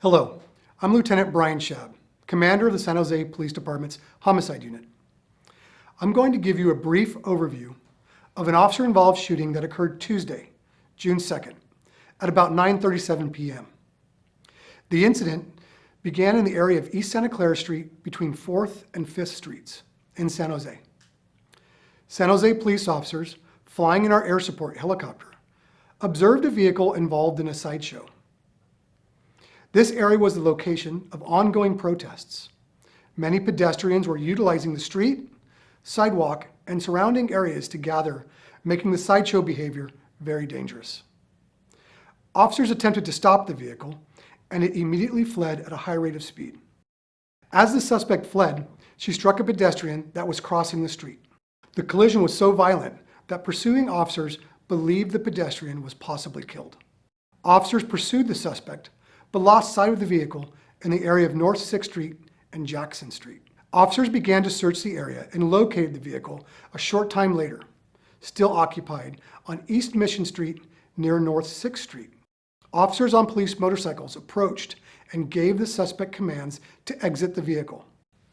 Hello, I'm Lieutenant Brian Schaub, Commander of the San Jose Police Department's Homicide Unit. I'm going to give you a brief overview of an officer-involved shooting that occurred Tuesday, June 2nd, at about 9:37 p.m. The incident began in the area of East Santa Clara Street between 4th and 5th Streets in San Jose. San Jose police officers flying in our air support helicopter observed a vehicle involved in a sideshow. This area was the location of ongoing protests. Many pedestrians were utilizing the street, sidewalk, and surrounding areas to gather, making the sideshow behavior very dangerous. Officers attempted to stop the vehicle, and it immediately fled at a high rate of speed. As the suspect fled, she struck a pedestrian that was crossing the street. The collision was so violent that pursuing officers believed the pedestrian was possibly killed. Officers pursued the suspect, but lost sight of the vehicle in the area of North 6th Street and Jackson Street. Officers began to search the area and located the vehicle a short time later, still occupied on East Mission Street near North 6th Street. Officers on police motorcycles approached and gave the suspect commands to exit the vehicle.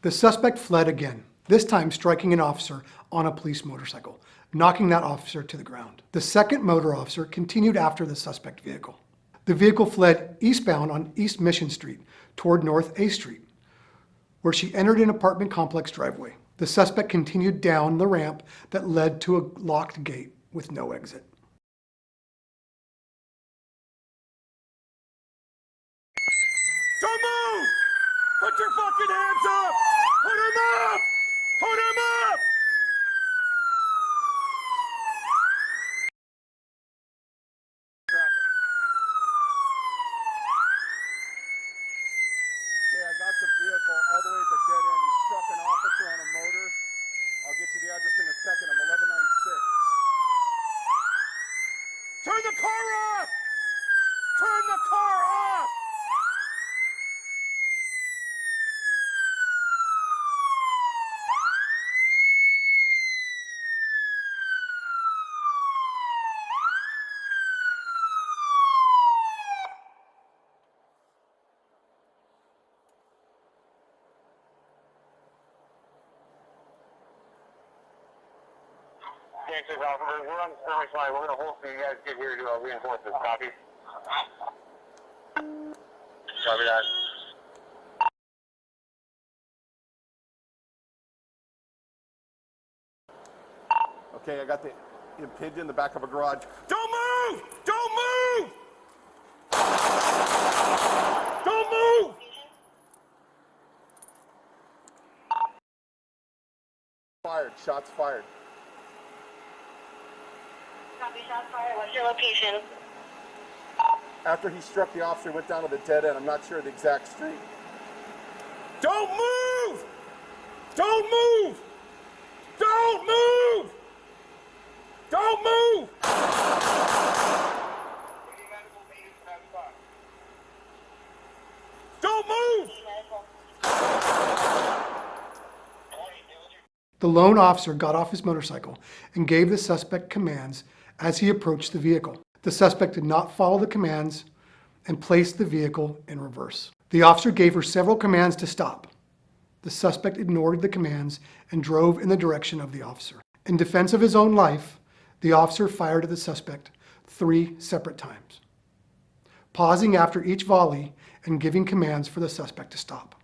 The suspect fled again, this time striking an officer on a police motorcycle, knocking that officer to the ground. The second motor officer continued after the suspect vehicle. The vehicle fled eastbound on East Mission Street toward North A Street, where she entered an apartment complex driveway. The suspect continued down the ramp that led to a locked gate with no exit. Don't move! Put your fucking hands up! Put them up! Put them up! Okay, I got the vehicle all the way at the dead end. He struck an officer on a motor. I'll get you the address in a second. I'm 1196. Turn the car off! Turn the car off! We're on the service line. We're going to hold till you guys get here to reinforce this. Copy? Copy that. Okay, I got the impinge in the back of a garage. Don't move! Don't move! Don't move! Fired. Shots fired. Copy, shots fired. What's your location? After he struck the officer, he went down to the dead end. I'm not sure the exact street. Don't move! Don't move! Don't move! Don't move! Don't move! The lone officer got off his motorcycle and gave the suspect commands as he approached the vehicle. The suspect did not follow the commands and placed the vehicle in reverse. The officer gave her several commands to stop. The suspect ignored the commands and drove in the direction of the officer. In defense of his own life, the officer fired at the suspect 3 separate times, pausing after each volley and giving commands for the suspect to stop.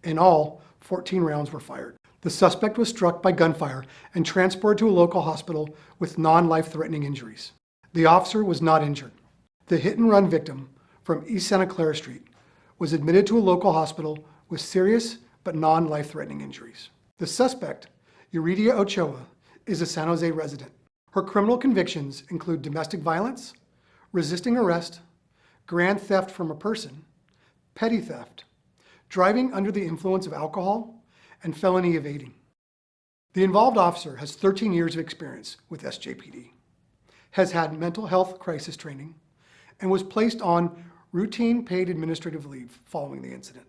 In all, 14 rounds were fired. The suspect was struck by gunfire and transported to a local hospital with non-life-threatening injuries. The officer was not injured. The hit-and-run victim from East Santa Clara Street was admitted to a local hospital with serious but non-life-threatening injuries. The suspect, Yuridia Ochoa, is a San Jose resident. Her criminal convictions include domestic violence, resisting arrest, grand theft from a person, petty theft, driving under the influence of alcohol, and felony evading. The involved officer has 13 years of experience with SJPD, has had mental health crisis training, and was placed on routine paid administrative leave following the incident.